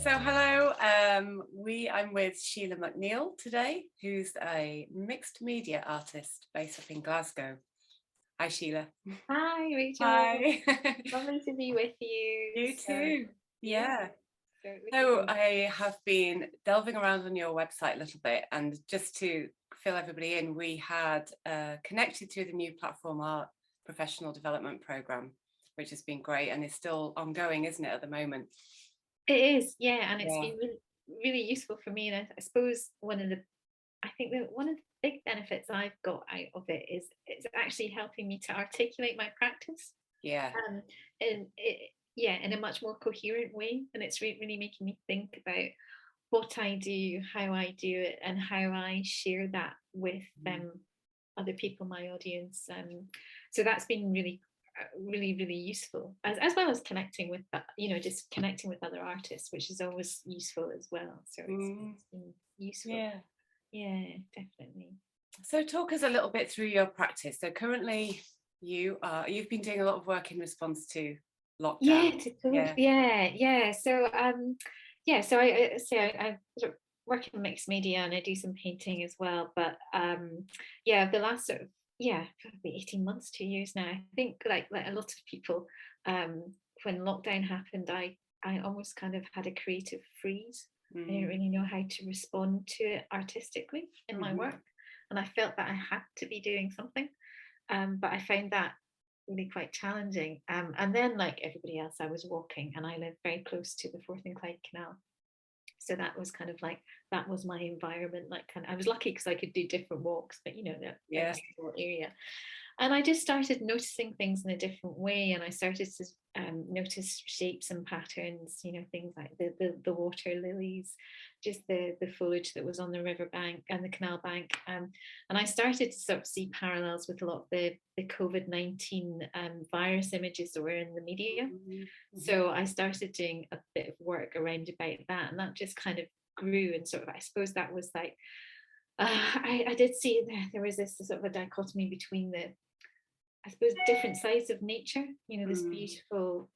So hello, I'm with Sheila MacNeil today, who's a mixed media artist based up in Glasgow. Hi Sheila. Hi Rachel. Hi. Lovely to be with you. You too. Yeah. So I have been delving around on your website a little bit, and just to fill everybody in, we had connected through the new Platform Art Professional Development Programme, which has been great and is still ongoing, isn't it, at the moment? it is, yeah, and it's been really, really useful for me. And I suppose one of the big benefits I've got out of it is it's actually helping me to articulate my practice. Yeah. In a much more coherent way, and it's really making me think about what I do, how I do it, and how I share that with other people, my audience. So that's been really useful, as well as connecting with that, just connecting with other artists, which is always useful as well. So it's been useful. Yeah, definitely. So talk us a little bit through your practice. So currently you've been doing a lot of work in response to lockdown. So I sort of work in mixed media, and I do some painting as well, but the last sort of probably 18 months, 2 years now, I think, like a lot of people, when lockdown happened, I almost kind of had a creative freeze. I didn't really know how to respond to it artistically in my work, and I felt that I had to be doing something, but I found that really quite challenging. And then, like everybody else, I was walking, and I live very close to the Forth and Clyde Canal. So that was kind of like, that was my environment. Like, I was lucky because I could do different walks, but that area. And I just started noticing things in a different way, and I started to notice shapes and patterns, things like the water lilies, just the foliage that was on the riverbank and the canal bank, and I started to sort of see parallels with a lot of the COVID-19 virus images that were in the media. So I started doing a bit of work around about that, and that just kind of grew, and sort of, I suppose that was like, I did see there was this sort of a dichotomy between I suppose, different sides of nature. This beautiful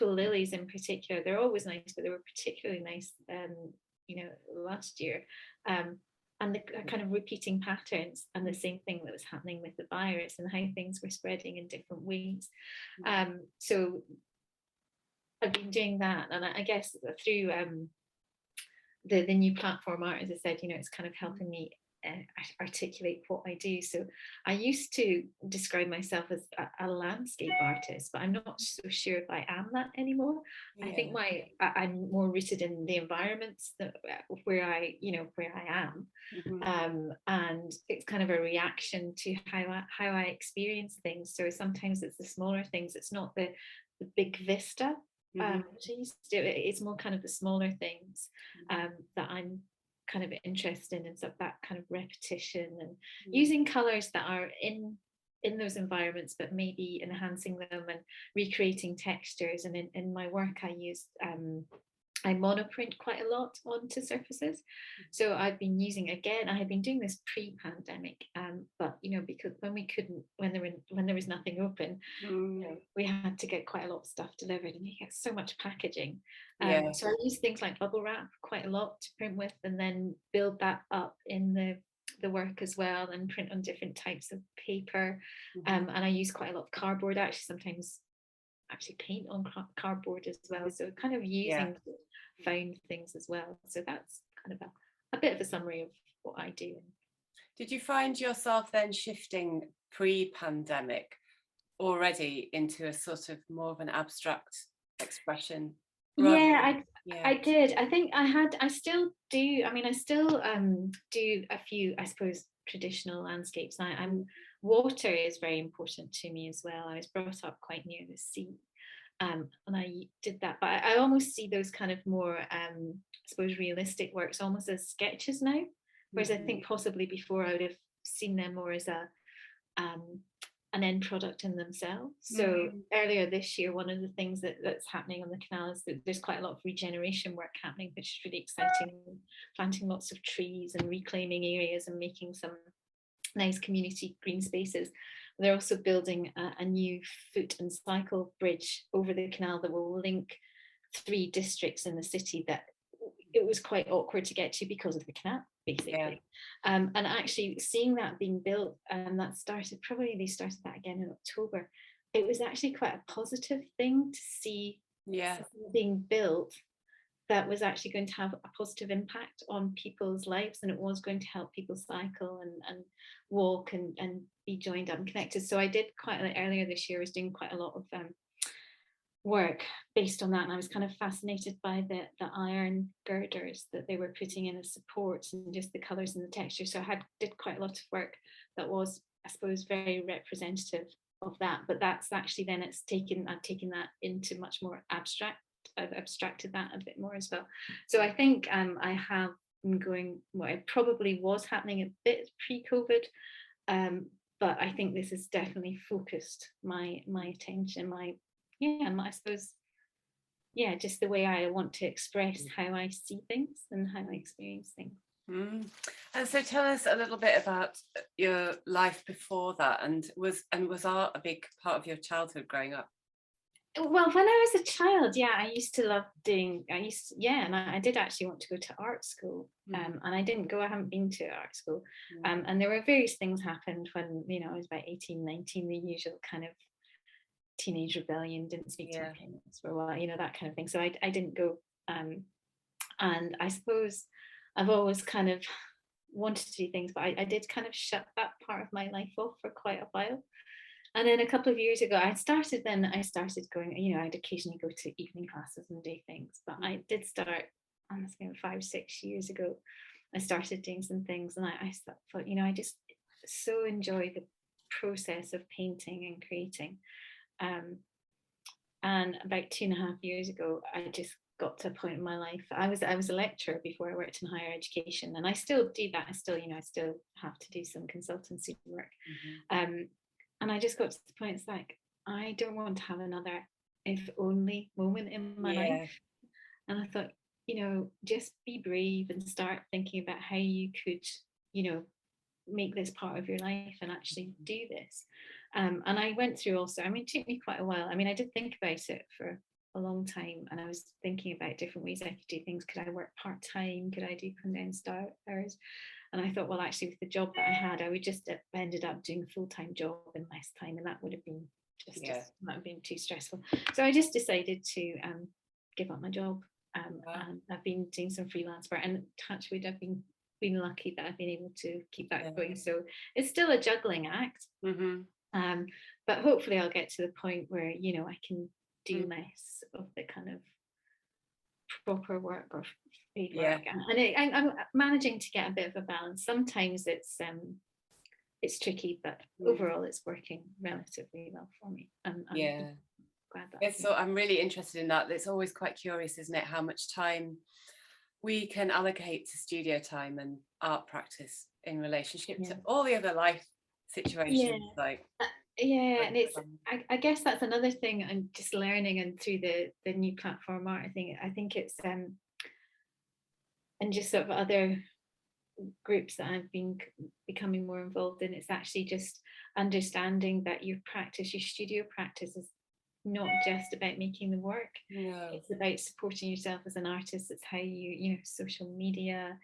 lilies in particular. They're always nice, but they were particularly nice, last year. And the kind of repeating patterns, and the same thing that was happening with the virus, and how things were spreading in different ways. So I've been doing that, and I guess through the new platform art, as I said, it's kind of helping me articulate what I do. So I used to describe myself as a landscape artist, but I'm not so sure if I am that anymore. I think I'm more rooted in the environments where I am, and it's kind of a reaction to how I experience things. So sometimes it's the smaller things. It's not the big vista. It's more kind of the smaller things that I'm kind of interested in, so that kind of repetition, and using colors that are in those environments, but maybe enhancing them and recreating textures. And in my work, I monoprint quite a lot onto surfaces. So I've been using, again, I had been doing this pre-pandemic, but because when there was nothing open, we had to get quite a lot of stuff delivered, and you get so much packaging. So I use things like bubble wrap quite a lot to print with, and then build that up in the work as well, and print on different types of paper. And I use quite a lot of cardboard, sometimes paint on cardboard as well. So kind of using found things as well. So that's kind of a bit of a summary of what I do. Did you find yourself then shifting pre-pandemic already into a sort of more of an abstract expression? I did. I think I still do. I mean, I still do a few, I suppose, traditional landscapes. Water is very important to me as well. I was brought up quite near the sea, and I did that. But I almost see those kind of more, I suppose, realistic works almost as sketches now, whereas I think possibly before I would have seen them more as an end product in themselves. So earlier this year, one of the things that's happening on the canal is that there's quite a lot of regeneration work happening, which is really exciting. Planting lots of trees and reclaiming areas and making some nice community green spaces. They're also building a new foot and cycle bridge over the canal that will link 3 districts in the city that it was quite awkward to get to because of the canal, basically. Yeah. And actually seeing that being built, and they started that again in October. It was actually quite a positive thing to see something being built that was actually going to have a positive impact on people's lives, and it was going to help people cycle and walk and be joined up and connected. So I did earlier this year, I was doing quite a lot of work based on that, and I was kind of fascinated by the iron girders that they were putting in as supports, and just the colours and the texture. So I did quite a lot of work that was, I suppose, very representative of that. But that's actually then I've taken that into much more abstract. I've abstracted that a bit more as well. So I think I have been going what I probably was happening a bit pre-COVID, but I think this has definitely focused my attention, I suppose, just the way I want to express how I see things and how I experience things. And so tell us a little bit about your life before that, and was art a big part of your childhood growing up? Well, when I was a child, I used to love doing, and I did actually want to go to art school, and I didn't go, I haven't been to art school, and there were various things happened when, I was about 18, 19, the usual kind of teenage rebellion, didn't speak to my parents for a while, that kind of thing. So I didn't go, and I suppose I've always kind of wanted to do things, but I did kind of shut that part of my life off for quite a while. And then a couple of years ago, I started going, I'd occasionally go to evening classes and do things, but I did start, I must have been 5-6 years ago, I started doing some things, and I thought, I just so enjoy the process of painting and creating. And about 2.5 years ago, I just got to a point in my life. I was a lecturer before I worked in higher education, and I still do that. I still have to do some consultancy work. And I just got to the point, it's like, I don't want to have another if only moment in my life. And I thought, just be brave and start thinking about how you could, make this part of your life and actually do this. And I went through also, it took me quite a while. I did think about it for a long time, and I was thinking about different ways I could do things. Could I work part-time? Could I do condensed hours? And I thought, well, actually, with the job that I had, I would just have ended up doing a full-time job in less time, and that would have been that would have been too stressful. So I just decided to give up my job, and I've been doing some freelance work, and touch wood, I've been lucky that I've been able to keep that going. So it's still a juggling act, but hopefully I'll get to the point where I can do less of the kind of proper work or paid work, and I'm managing to get a bit of a balance. Sometimes it's tricky, but overall it's working relatively well for me. I'm glad that. So I'm really interested in that. It's always quite curious, isn't it, how much time we can allocate to studio time and art practice in relationship to all the other life situations. And it's I guess that's another thing I'm just learning, and through the new platform art, I think it's and just sort of other groups that I've been becoming more involved in, it's actually just understanding that your studio practice is not just about making the work. It's about supporting yourself as an artist. It's how you social media,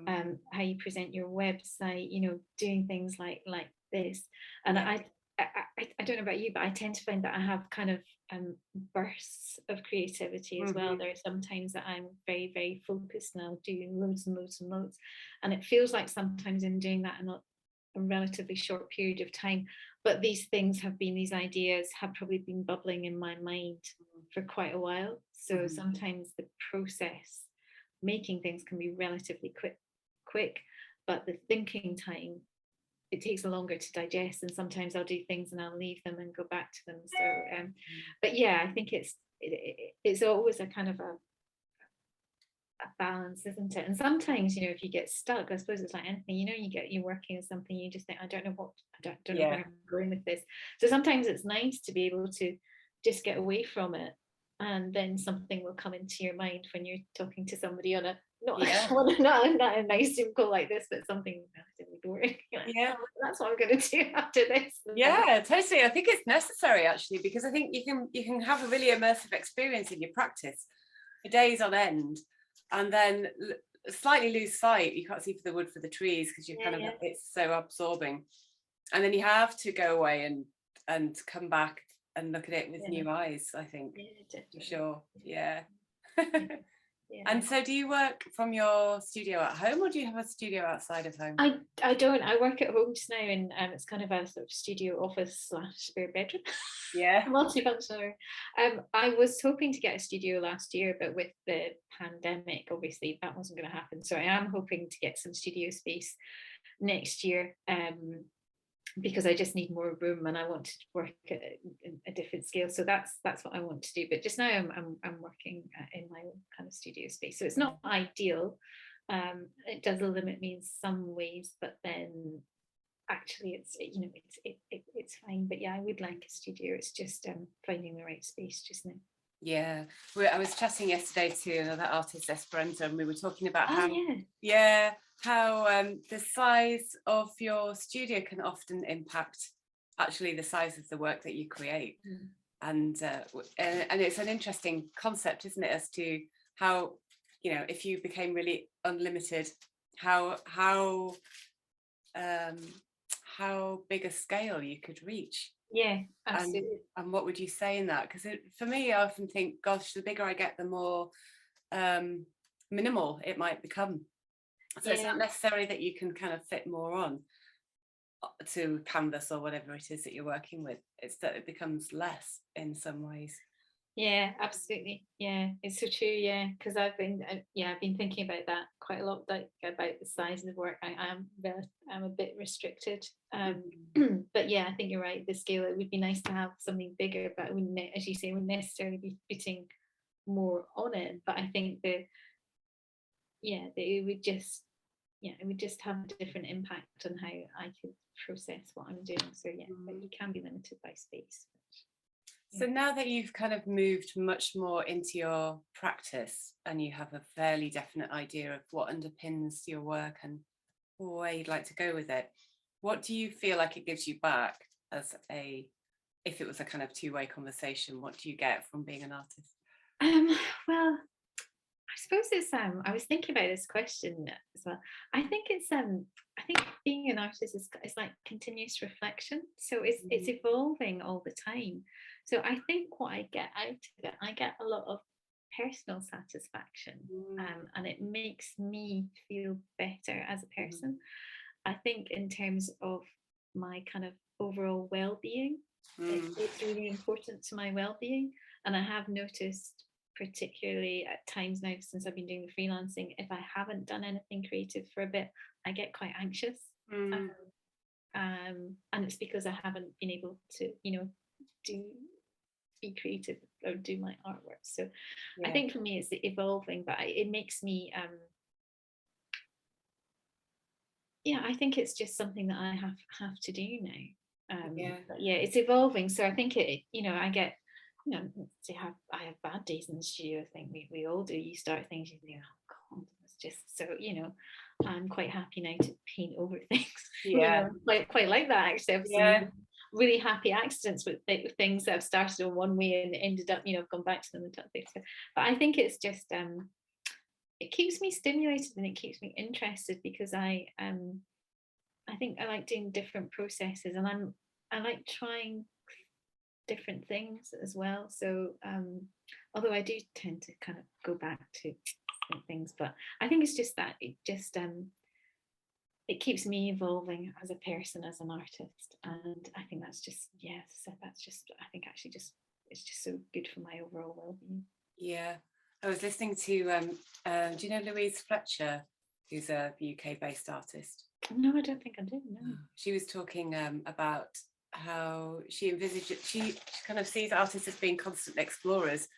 how you present your website, doing things like this. And I don't know about you, but I tend to find that I have kind of bursts of creativity as well. There are some times that I'm very, very focused, and I'll do loads and loads and loads, and it feels like sometimes I'm doing that in a relatively short period of time. But these ideas have probably been bubbling in my mind for quite a while. So sometimes the process, making things, can be relatively quick, but the thinking time, it takes longer to digest. And sometimes I'll do things and I'll leave them and go back to them. So, but I think it's always a kind of a balance, isn't it? And sometimes, if you get stuck, I suppose it's like anything, you're working on something, you just think, I don't know where I'm going with this. So sometimes it's nice to be able to just get away from it, and then something will come into your mind when you're talking to somebody on a not a nice Zoom call like this, but something relatively boring. That's what I'm going to do after this. Totally. I think it's necessary, actually, because I think you can have a really immersive experience in your practice for days on end, and then slightly lose sight. You can't see for the wood for the trees because you're kind of, it's so absorbing, and then you have to go away and come back and look at it with new eyes, I think. For sure. Yeah. And so do you work from your studio at home, or do you have a studio outside of home? I don't. I work at home just now, and it's kind of a sort of studio office / spare bedroom. Yeah. Multifunctional. I was hoping to get a studio last year, but with the pandemic, obviously that wasn't going to happen. So I am hoping to get some studio space next year, because I just need more room, and I want to work at a different scale. So that's what I want to do. But just now I'm working in my own kind of studio space. So it's not ideal. It does limit me in some ways, but then actually it's fine. But yeah, I would like a studio. It's just finding the right space just now. Yeah, I was chatting yesterday to another artist, Esperanza, and we were talking about how the size of your studio can often impact actually the size of the work that you create. And it's an interesting concept, isn't it, as to how, if you became really unlimited, how big a scale you could reach. Yeah, absolutely. And what would you say in that? Because for me, I often think, gosh, the bigger I get, the more minimal it might become. So it's not necessarily that you can kind of fit more on to canvas or whatever it is that you're working with. It's that it becomes less in some ways. Yeah, absolutely. Yeah, it's so true. Yeah, because I've been thinking about that quite a lot, like about the size of the work. I'm a bit restricted. But yeah, I think you're right. The scale, it would be nice to have something bigger, but it wouldn't, as you say, wouldn't necessarily be putting more on it. But I think it would just have a different impact on how I could process what I'm doing. So yeah, but you can be limited by space. So now that you've kind of moved much more into your practice and you have a fairly definite idea of what underpins your work and where you'd like to go with it, what do you feel like it gives you back if it was a kind of two-way conversation, what do you get from being an artist? Well, I suppose it's I was thinking about this question as well. I think being an artist is like continuous reflection. So it's evolving all the time. So I think what I get out of it, I get a lot of personal satisfaction, and it makes me feel better as a person. I think in terms of my kind of overall well-being, it's really important to my well-being. And I have noticed, particularly at times now since I've been doing the freelancing, if I haven't done anything creative for a bit, I get quite anxious. And it's because I haven't been able to, be creative or do my artwork. So I think for me it's evolving, but it makes me I think it's just something that I have to do now. It's evolving. So I think I get, I have bad days in the studio. I think we all do. You start things, you think, oh God, it's just so, I'm quite happy now to paint over things. Quite like that actually. I've some really happy accidents with things that have started in one way and ended up, I've gone back to them and done things. But I think it's just it keeps me stimulated and it keeps me interested, because I think I like doing different processes, and I like trying different things as well. So although I do tend to kind of go back to different things, but I think it's just that it keeps me evolving as a person, as an artist, and I think that's just I think actually it's just so good for my overall well-being. Yeah, I was listening to do you know Louise Fletcher, who's a UK-based artist? No, I don't think I do. No. She was talking about how she envisaged it. She kind of sees artists as being constant explorers,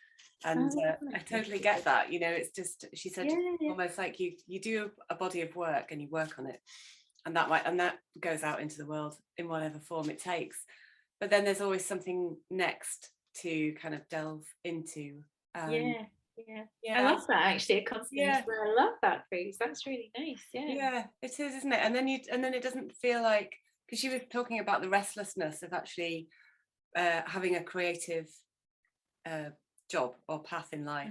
and I totally get that. It's just, she said, almost like you do a body of work and you work on it, and that goes out into the world in whatever form it takes. But then there's always something next to kind of delve into. I love that actually. A constant explore. I love that phrase. That's really nice. Yeah, it is, isn't it? And then it doesn't feel like, because she was talking about the restlessness of actually having a creative job or path in life,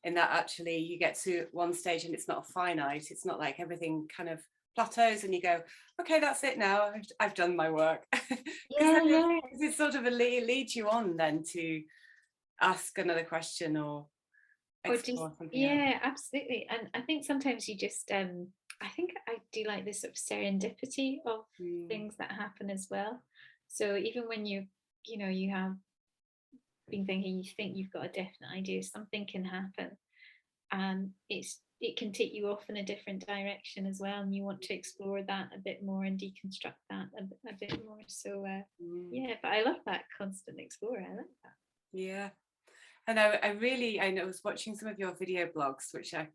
in that actually you get to one stage and it's not finite. It's not like everything kind of plateaus and you go, okay, that's it now, I've done my work. Yeah, yeah. It sort of leads you on then to ask another question or explore something else. Yeah, absolutely. And I think sometimes you just I think I do like this sort of serendipity of things that happen as well. So even when you have been thinking, you think you've got a definite idea, something can happen, and it can take you off in a different direction as well, and you want to explore that a bit more and deconstruct that a bit more. So yeah, but I love that constant explorer. I like that. Yeah. And I know I was watching some of your video blogs, which I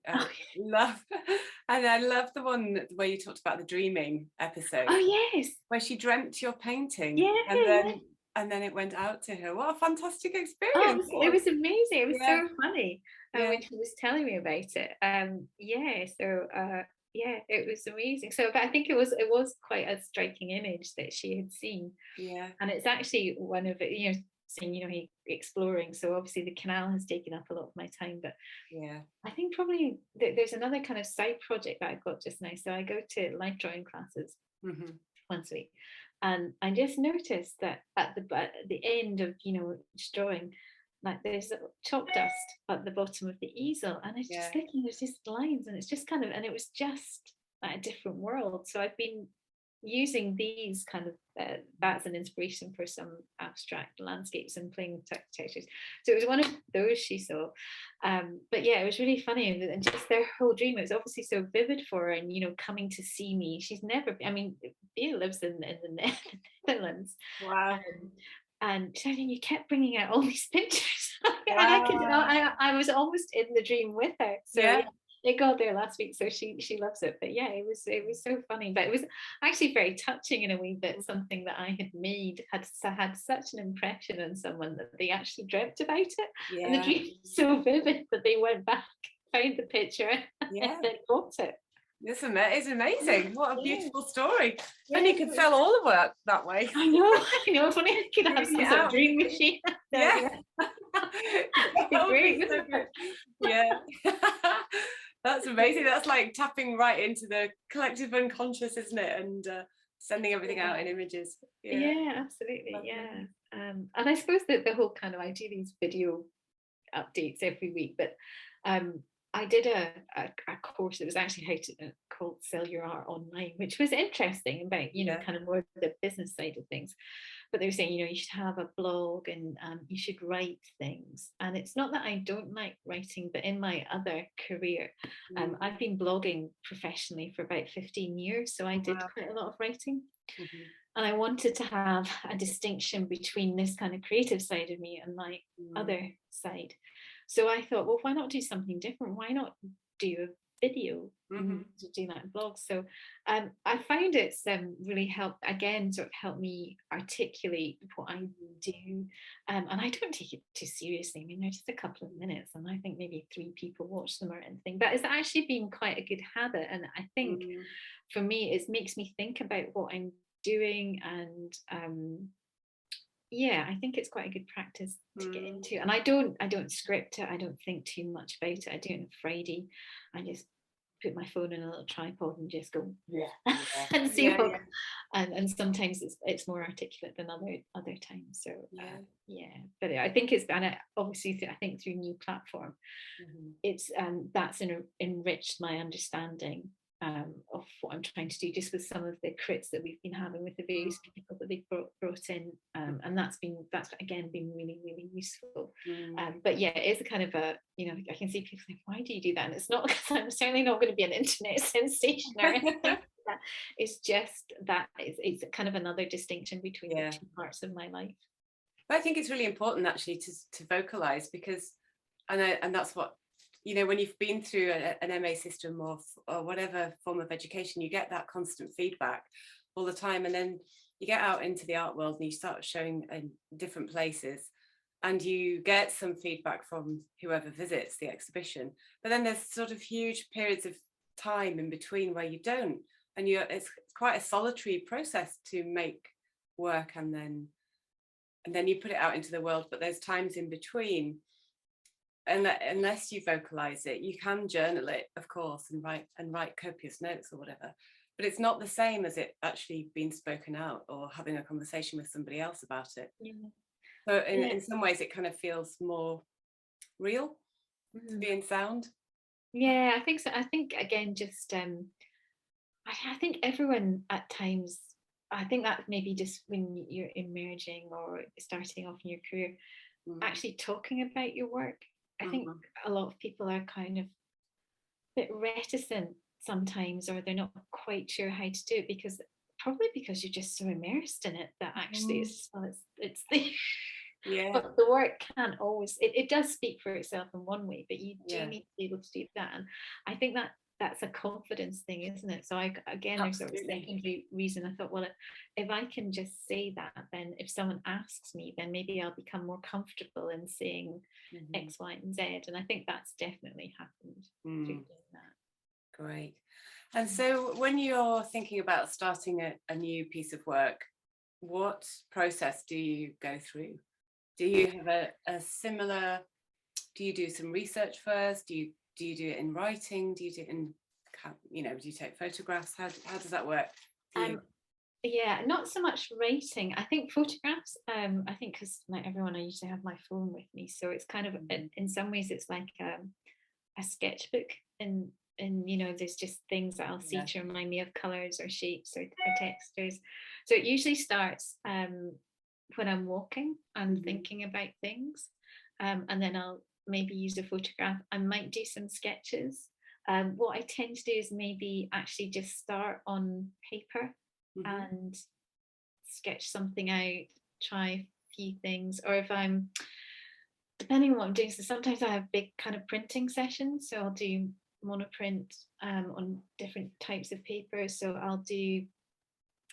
love. And I love the one where you talked about the dreaming episode. Oh yes. Where she dreamt your painting. Yeah, And then it went out to her. What a fantastic oh, experience. it was amazing. It was Yeah. so funny when she was telling me about it. Yeah, so yeah, it was amazing. So, but I think it was quite a striking image that she had seen. Yeah. And it's actually one of it, saying, he exploring. So obviously the canal has taken up a lot of my time, but Yeah. I think probably there's another kind of side project that I've got just now. So I go to light drawing classes once a week, and I just noticed that at the end of each drawing, like there's chalk dust at the bottom of the easel, and it's just looking, there's just lines, and it's just kind of, and it was just like a different world. So I've been using these kind of that's an inspiration for some abstract landscapes and playing with textures. So it was one of those she saw, but yeah, it was really funny, and just their whole dream, it was obviously so vivid for her, and coming to see me. She's never, I mean, Bea lives in the Netherlands. Wow. And I mean, you kept bringing out all these pictures, and Wow. I was almost in the dream with her. So Yeah. It got there last week, so she loves it. But yeah, it was so funny, but it was actually very touching in a way that something that I had made had such an impression on someone that they actually dreamt about it, and the dream was so vivid that they went back, found the picture, and then got it. It's amazing. What a beautiful story. Yeah, and you could sell all the work that way. I know. If only I could have some sort of dream machine. Yeah. That would be so good. Yeah. That's amazing. That's like tapping right into the collective unconscious, isn't it? And sending everything out in images. Yeah, absolutely. Yeah. And I suppose that the whole kind of, I do these video updates every week, but I did a course that was actually how to called Sell Your Art Online, which was interesting about kind of more the business side of things. But they were saying you should have a blog, and you should write things. And it's not that I don't like writing, but in my other career, I've been blogging professionally for about 15 years, so I did quite a lot of writing. And I wanted to have a distinction between this kind of creative side of me and my other side. So I thought, well, why not do something different? Why not do a video to do that blog? So I find it's really helped me articulate what I do. And I don't take it too seriously. I mean, they're just a couple of minutes, and I think maybe 3 people watch them or anything. But it's actually been quite a good habit. And I think for me, it makes me think about what I'm doing, and I think it's quite a good practice to get into. And I don't script it. I don't think too much about it. I do it on Friday. I just put my phone in a little tripod and just go and see what. And sometimes it's more articulate than other times. So but I think it's, and obviously I think through new platform, it's that's enriched my understanding of what I'm trying to do, just with some of the crits that we've been having with the various people that they've brought in, and that's again been really, really useful. But yeah, it is a kind of a, I can see people think, why do you do that? And it's not because I'm certainly not going to be an internet sensation or anything like that. It's just that it's kind of another distinction between the two parts of my life. But I think it's really important actually to vocalize, because and that's what, when you've been through an MA system or whatever form of education, you get that constant feedback all the time. And then you get out into the art world and you start showing in different places, and you get some feedback from whoever visits the exhibition. But then there's sort of huge periods of time in between where you don't. And it's quite a solitary process to make work, and then you put it out into the world. But there's times in between unless you vocalize it, you can journal it, of course, and write copious notes or whatever, but it's not the same as it actually being spoken out or having a conversation with somebody else about it. So in some ways it kind of feels more real to be in sound. I think so. I think again, just I think everyone at times, I think that maybe just when you're emerging or starting off in your career, actually talking about your work, I think a lot of people are kind of a bit reticent sometimes, or they're not quite sure how to do it because you're just so immersed in it that actually it's the but the work can't always, it does speak for itself in one way, but you do need to be able to do that. And I think that's a confidence thing, isn't it? So there's a secondary reason. I thought, well, if I can just say that, then if someone asks me, then maybe I'll become more comfortable in saying X, Y, and Z. And I think that's definitely happened through doing that. Great. And so when you're thinking about starting a new piece of work, what process do you go through? Do you have a similar, do you do some research first? Do you do it in writing? Do you do it in, do you take photographs? How does that work for you? Not so much writing. I think photographs, I think because like everyone, I usually have my phone with me. So it's kind of, in some ways, it's like a sketchbook. And there's just things that I'll see to remind me of colours or shapes or textures. So it usually starts when I'm walking and thinking about things, and then I'll maybe use a photograph. I might do some sketches. What I tend to do is maybe actually just start on paper and sketch something out, try a few things, or if I'm, depending on what I'm doing, so sometimes I have big kind of printing sessions, so I'll do monoprint on different types of paper. So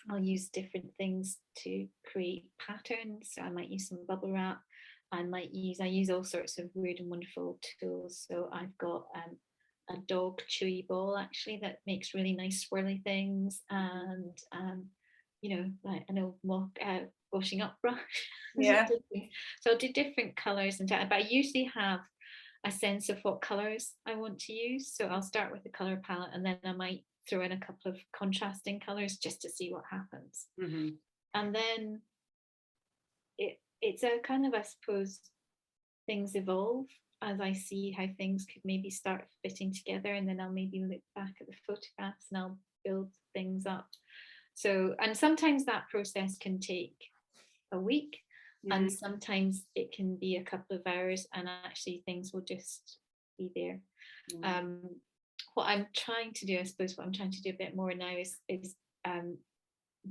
I'll use different things to create patterns. So I might use some bubble wrap. I use all sorts of weird and wonderful tools. So I've got a dog chewy ball actually that makes really nice swirly things, and like an old washing up brush. So I'll do different colours but I usually have a sense of what colours I want to use. So I'll start with the colour palette, and then I might throw in a couple of contrasting colours just to see what happens. And then it's a kind of, I suppose, things evolve as I see how things could maybe start fitting together, and then I'll maybe look back at the photographs and I'll build things up. So, and sometimes that process can take a week, and sometimes it can be a couple of hours, and actually things will just be there. What I'm trying to do, I suppose, what I'm trying to do a bit more now is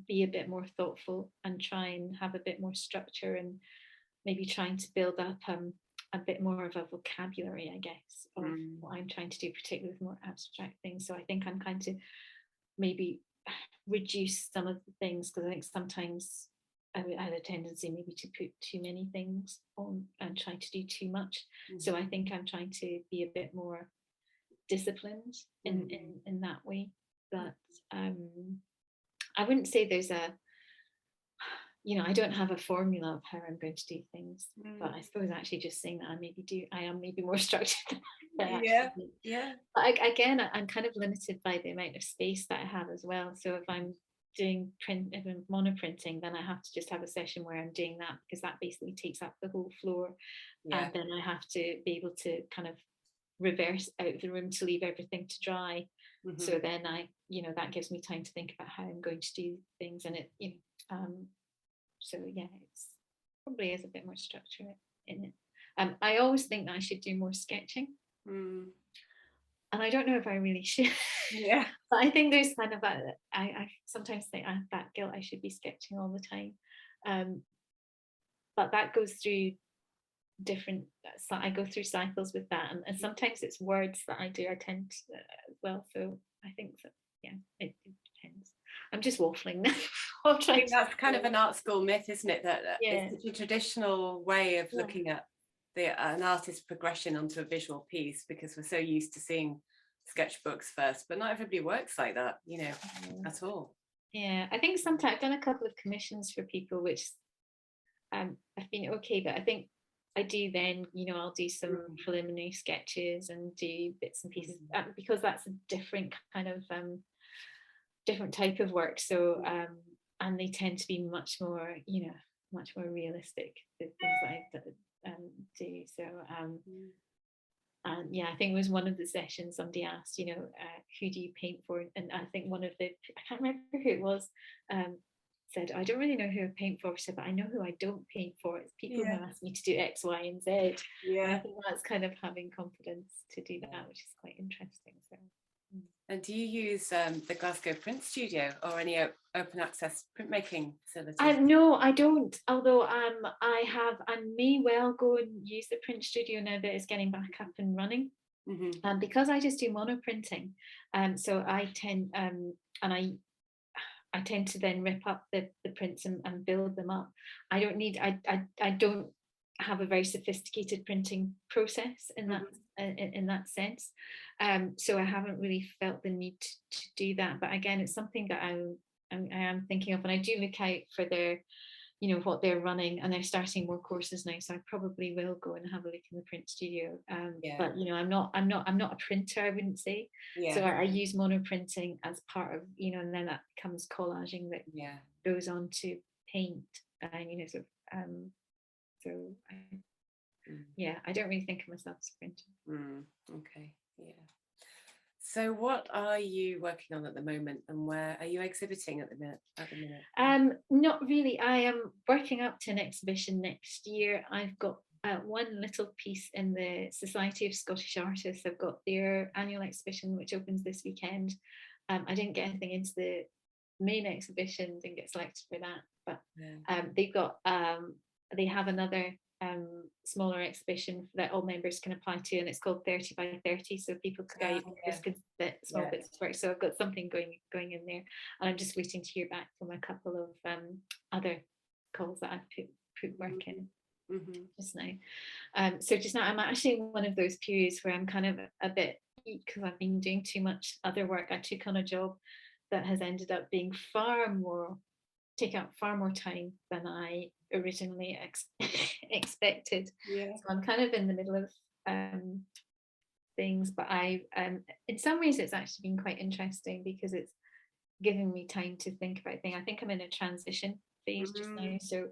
be a bit more thoughtful and try and have a bit more structure, and maybe trying to build up a bit more of a vocabulary, I guess, of what I'm trying to do, particularly with more abstract things. So I think I'm kind of maybe reduce some of the things, because I think sometimes I had a tendency maybe to put too many things on and try to do too much. So I think I'm trying to be a bit more disciplined in that way. But I wouldn't say there's I don't have a formula of how I'm going to do things, but I suppose actually just saying that I am maybe more structured than But I'm kind of limited by the amount of space that I have as well. So if I'm doing if I'm monoprinting, then I have to just have a session where I'm doing that, because that basically takes up the whole floor. And then I have to be able to kind of reverse out of the room to leave everything to dry. So then that gives me time to think about how I'm going to do things, and it it's probably is a bit more structure in it. I always think that I should do more sketching, and I don't know if I really should. But I think there's kind of I sometimes think I have that guilt, I should be sketching all the time, but that goes through different, I go through cycles with that, and sometimes it's words that I do, I tend to, as well. So I think that it depends. I'm just waffling now. I think that's kind of an art school myth, isn't it, that it's such a traditional way of looking at an artist's progression onto a visual piece, because we're so used to seeing sketchbooks first, but not everybody works like that, at all. I think sometimes I've done a couple of commissions for people which have been okay, but I think I do then, I'll do some preliminary sketches and do bits and pieces, because that's a different kind of different type of work. So and they tend to be much more realistic, the things that I do. So and yeah, I think it was one of the sessions somebody asked, who do you paint for? And I think one of I can't remember who it was, said, I don't really know who I paint for. She said, but I know who I don't paint for. It's people who ask me to do X, Y, and Z. Yeah. And I think that's kind of having confidence to do that, which is quite interesting. So. And do you use the Glasgow Print Studio or any open access printmaking facilities? No, I don't. Although I may well go and use the print studio now that it's getting back up and running. Because I just do mono printing, so I tend I tend to then rip up the prints and build them up. I don't need. I don't have a very sophisticated printing process in that in that sense. So I haven't really felt the need to do that. But again, it's something that I am thinking of, and I do look out for their, what they're running, and they're starting more courses now. So I probably will go and have a look in the print studio. But I'm not a printer, I wouldn't say. So I use mono printing as part of, and then that becomes collaging that goes on to paint, so I don't really think of myself as a printer. Okay, yeah. So what are you working on at the moment, and where are you exhibiting at the minute? Not really. I am working up to an exhibition next year. I've got one little piece in the Society of Scottish Artists. I've got their annual exhibition, which opens this weekend. I didn't get anything into the main exhibition, didn't get selected for that, but they've got they have another smaller exhibition that all members can apply to, and it's called 30 by 30, so people could small bits of work. So I've got something going in there, and I'm just waiting to hear back from a couple of other calls that I've put work in just now. So just now I'm actually in one of those periods where I'm kind of a bit, because I've been doing too much other work. I took on a job that has ended up being take up far more time than I originally expected. So I'm kind of in the middle of things, but I in some ways it's actually been quite interesting because it's giving me time to think about things. I think I'm in a transition phase just now. So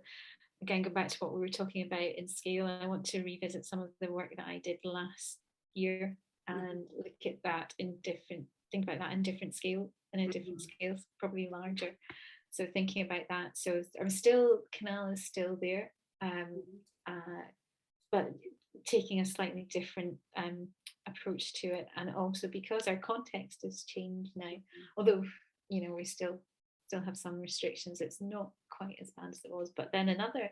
again, go back to what we were talking about in scale, and I want to revisit some of the work that I did last year and look at that think about that in different scale, in a different scales, probably larger. So thinking about that. So Canal is still there, but taking a slightly different approach to it, and also because our context has changed now. Although we still have some restrictions, it's not quite as bad as it was. But then in other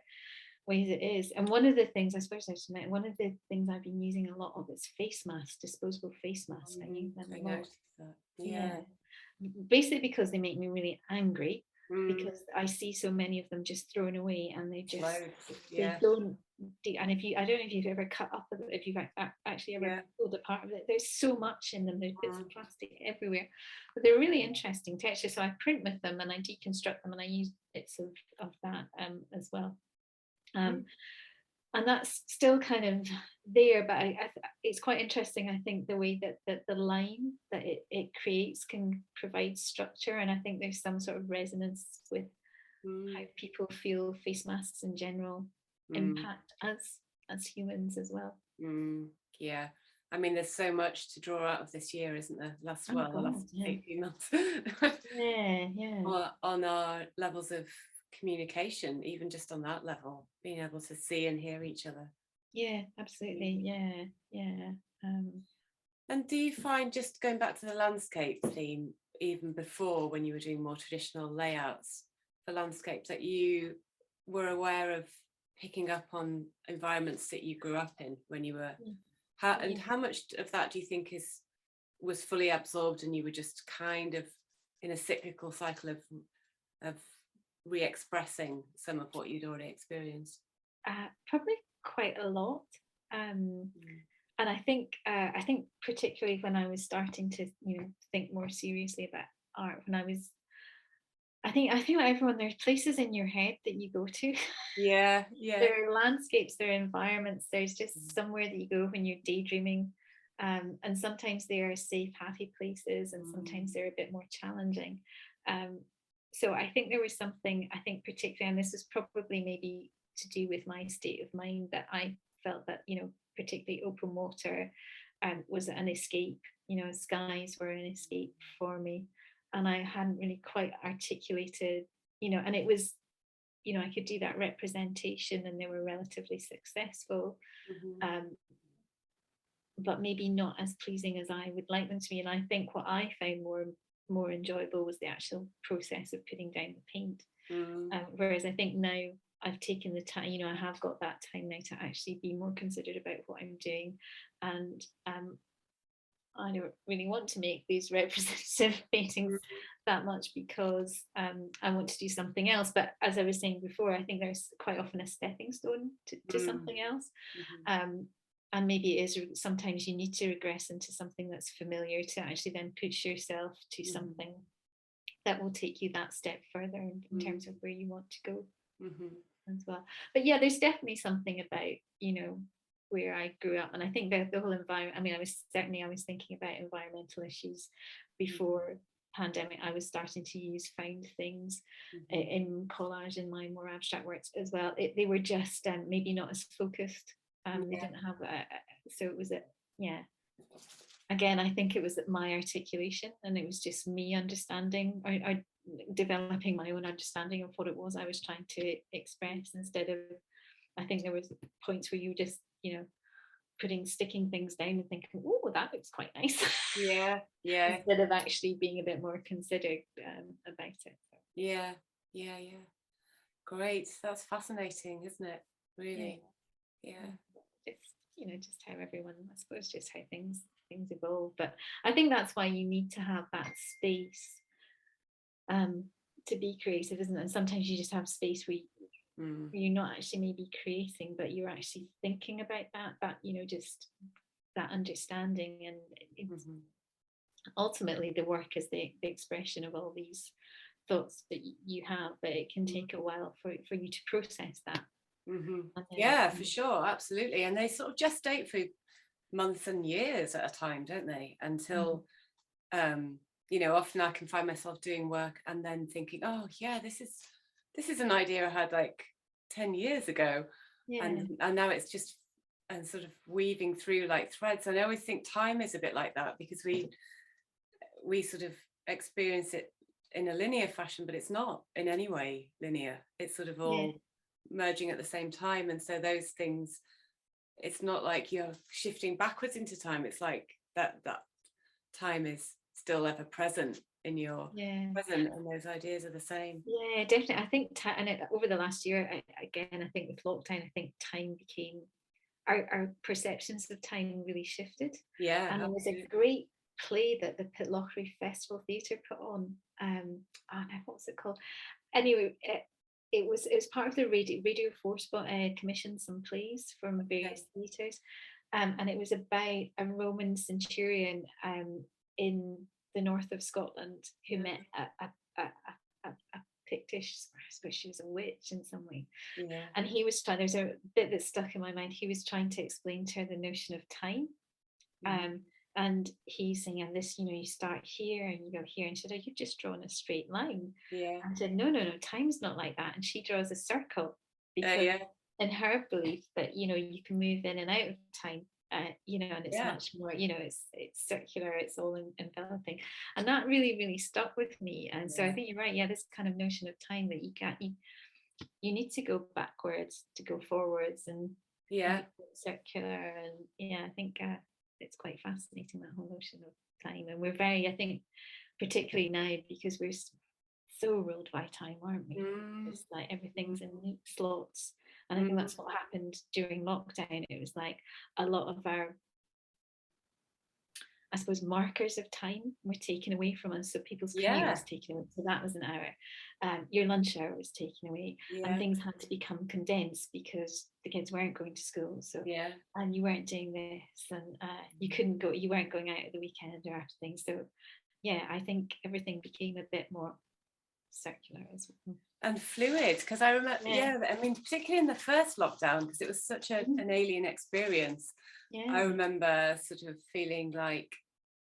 ways it is. And one of the things I suppose one of the things I've been using a lot of is face masks, disposable face masks. I use them a lot. Yeah. Basically because they make me really angry. Because I see so many of them just thrown away, and they just they don't. And I don't know if you've ever cut up, if you've actually ever pulled a part of it. There's so much in them. There's bits of plastic everywhere, but they're really interesting textures. So I print with them and I deconstruct them, and I use bits of that as well. And that's still kind of there, but it's quite interesting. I think the way that the line that it creates can provide structure, and I think there's some sort of resonance with how people feel face masks in general impact us as humans as well. Yeah, I mean, there's so much to draw out of this year, isn't there? The last 18 months. On our levels of communication, even just on that level, being able to see and hear each other. Yeah, absolutely. Yeah. And do you find, just going back to the landscape theme, even before when you were doing more traditional layouts for landscapes, that you were aware of picking up on environments that you grew up in when you were how much of that do you think was fully absorbed, and you were just kind of in a cyclical cycle of re-expressing some of what you'd already experienced? Probably quite a lot, and I think particularly when I was starting to think more seriously about art, when I was I think like everyone, there's places in your head that you go to. Yeah, yeah. There are landscapes, there are environments, there's just somewhere that you go when you're daydreaming. And sometimes they are safe, happy places, and sometimes they're a bit more challenging. So I think there was something, I think particularly, and this is probably maybe to do with my state of mind, that I felt that, particularly open water was an escape, skies were an escape for me. And I hadn't really quite articulated, and it was, I could do that representation and they were relatively successful, but maybe not as pleasing as I would like them to be. And I think what I found more enjoyable was the actual process of putting down the paint. Whereas I think now I've taken the time, I have got that time now to actually be more considerate about what I'm doing. And I don't really want to make these representative paintings that much because I want to do something else. But as I was saying before, I think there's quite often a stepping stone to something else. And maybe it is sometimes you need to regress into something that's familiar to actually then push yourself to something that will take you that step further in terms of where you want to go as well. But yeah, there's definitely something about, where I grew up. And I think that the whole environment, I mean, I was thinking about environmental issues before pandemic. I was starting to use found things in collage in my more abstract works as well. They were just maybe not as focused. They didn't have so it was again, I think it was my articulation, and it was just me understanding or developing my own understanding of what it was I was trying to express, instead of, I think there was points where you were just, sticking things down and thinking, oh, that looks quite nice. Yeah. Instead of actually being a bit more considered about it. Yeah. Great. That's fascinating, isn't it? Really. Yeah. Just how everyone, I suppose, just how things evolve. But I think that's why you need to have that space to be creative, isn't it? And sometimes you just have space where you're not actually maybe creating, but you're actually thinking about that just that understanding. And ultimately the work is the expression of all these thoughts that you have, but it can take a while for you to process that. Yeah, for sure, absolutely. And they sort of gestate for months and years at a time, don't they? Until often I can find myself doing work and then thinking, oh yeah, this is an idea I had like 10 years ago. And now it's just and sort of weaving through like threads. And I always think time is a bit like that, because we sort of experience it in a linear fashion, but it's not in any way linear. It's sort of all merging at the same time. And so those things, it's not like you're shifting backwards into time. It's like that time is still ever present in your present, and those ideas are the same. Yeah, definitely. I think over the last year, I think with lockdown, I think time became, our perceptions of time really shifted. Yeah, and there was a great play that the Pitlochry Festival Theatre put on. What's it called? Anyway, it was part of the Radio 4 spot, commissioned some plays from various theatres, and it was about a Roman centurion in the north of Scotland who met a Pictish, I suppose she was a witch in some way. And he was trying, there's a bit that stuck in my mind, he was trying to explain to her the notion of time. And he's saying, and this, you start here and you go here. And she said, oh, you've just drawn a straight line. And I said, no, time's not like that. And she draws a circle, because in her belief that, you can move in and out of time, and it's much more, it's circular, it's all enveloping. And that really, really stuck with me. And so I think you're right. This kind of notion of time that you need to go backwards to go forwards, and circular. And I think it's quite fascinating, that whole notion of time. And we're very, I think, particularly now, because we're so ruled by time, aren't we? It's like everything's in neat slots. And I think that's what happened during lockdown. It was like a lot of our, I suppose, markers of time were taken away from us. So people's commute was taken away. So that was an hour. Your lunch hour was taken away. And things had to become condensed because the kids weren't going to school. So and you weren't doing this, and you weren't going out at the weekend or after things. So I think everything became a bit more circular as well. And fluid, because I remember, I mean, particularly in the first lockdown, because it was such an alien experience. I remember sort of feeling like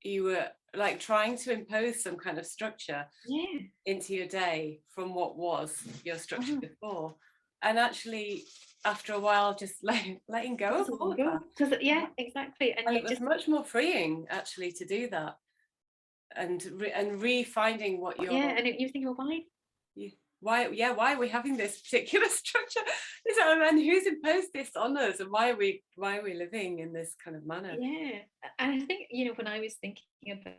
you were like trying to impose some kind of structure into your day from what was your structure before, and actually after a while just letting go of all of that. Exactly. And it was much more freeing actually to do that, and refinding what you're and you think, well, why are we having this particular structure? And who's imposed this on us, and why are we living in this kind of manner? And I think, when I was thinking about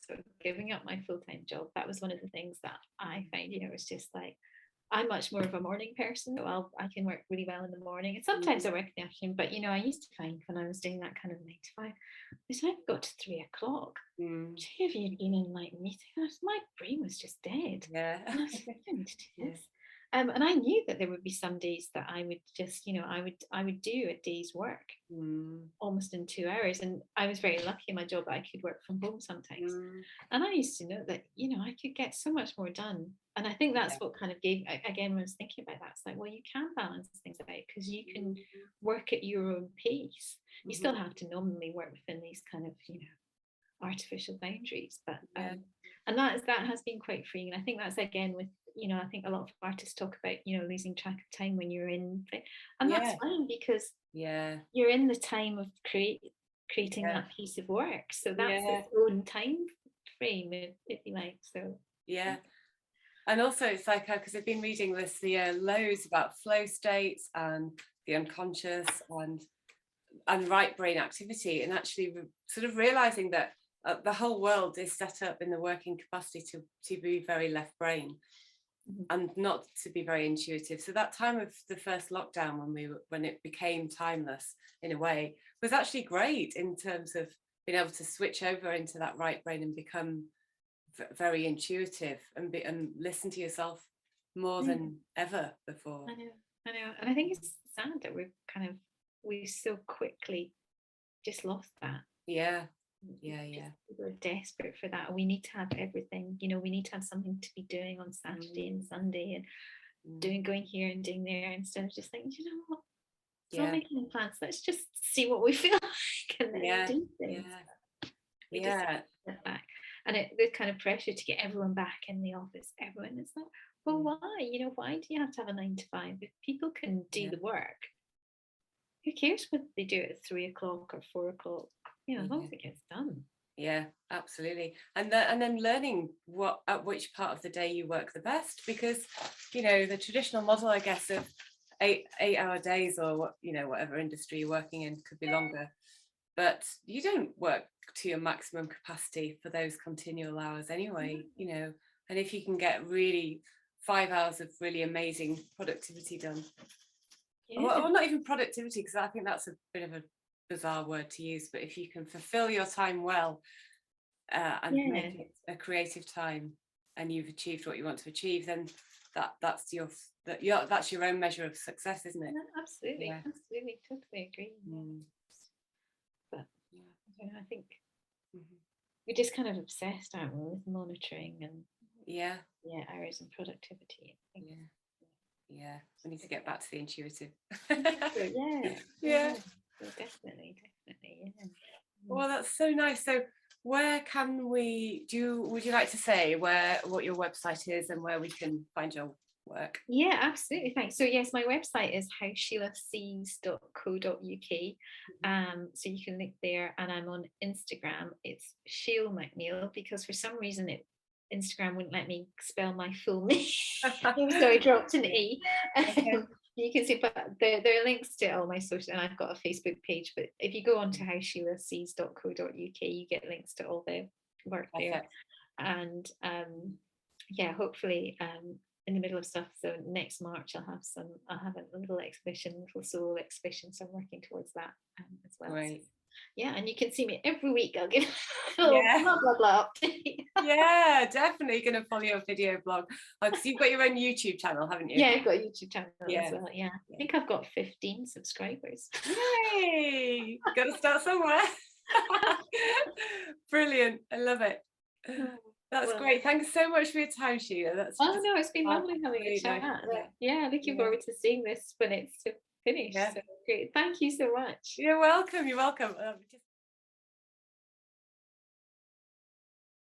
sort of giving up my full-time job, that was one of the things that I find, it's just like, I'm much more of a morning person, so I can work really well in the morning, and sometimes I work in the afternoon. But I used to find when I was doing that kind of 9 to 5, by the time I got to 3 o'clock, if you'd been in like meetings, my brain was just dead. And I was like, I need to do this. And I knew that there would be some days that I would just, I would do a day's work almost in 2 hours. And I was very lucky in my job that I could work from home sometimes. And I used to know that, I could get so much more done. And I think that's what kind of gave, again, when I was thinking about that, it's like, well, you can balance things out because you can work at your own pace. You still have to nominally work within these kind of, artificial boundaries. But and that has been quite freeing. And I think that's, again, with, I think a lot of artists talk about, losing track of time when you're in it. And that's fine, because you're in the time of creating that piece of work. So that's its own time frame, if you like. So and also it's like, because I've been reading this loads about flow states and the unconscious and right brain activity, and actually sort of realizing that the whole world is set up in the working capacity to be very left brain and not to be very intuitive. So that time of the first lockdown, when it became timeless in a way, was actually great in terms of being able to switch over into that right brain and become very intuitive and listen to yourself more than ever before. I know, and I think it's sad that we so quickly just lost that. We're desperate for that. We need to have everything. We need to have something to be doing on Saturday and Sunday, and going here and doing there, instead of just thinking, what, not making plans. Let's just see what we feel like and then do things. We just step back. And the kind of pressure to get everyone back in the office, it's like, well, why? Why do you have to have a 9 to 5? If people can do the work, who cares whether they do it at 3 o'clock or 4 o'clock? As long as it gets done. Yeah, absolutely. And then learning at which part of the day you work the best, because the traditional model, I guess, of 8-hour days, or whatever industry you're working in, could be longer, but you don't work to your maximum capacity for those continual hours anyway. And if you can get really 5 hours of really amazing productivity done, or not even productivity, because I think that's a bit of a bizarre word to use, but if you can fulfill your time well and make it a creative time, and you've achieved what you want to achieve, then that's your own measure of success, isn't it? Absolutely, totally agree. But I think we're just kind of obsessed, aren't we, with monitoring and hours and productivity. I think. We need to get back to the intuitive. Definitely. Well, that's so nice. So where can we would you like to say what your website is and where we can find your work? Yeah, absolutely, thanks. So yes, my website is howsheilasees.co.uk. So you can look there, and I'm on Instagram. It's Sheila MacNeil, because for some reason Instagram wouldn't let me spell my full name, so I dropped an E. You can see, but there are links to all my social, and I've got a Facebook page. But if you go on to howsheilasees.co.uk, you get links to all the work there. And hopefully in the middle of stuff. So next March I'll have a little solo exhibition. So I'm working towards that as well. Great. And you can see me every week. I'll give a little blah update. Definitely going to follow your video blog, because you've got your own YouTube channel, haven't you? I've got a YouTube channel as well. I think I've got 15 subscribers. Yay! Got to start somewhere. Brilliant. I love it. That's great. Thanks so much for your time, Sheila. That's no, it's been lovely having really a chat. nice. Yeah, looking forward to seeing this when it's finished. So great. Thank you so much. You're welcome. You're welcome. Just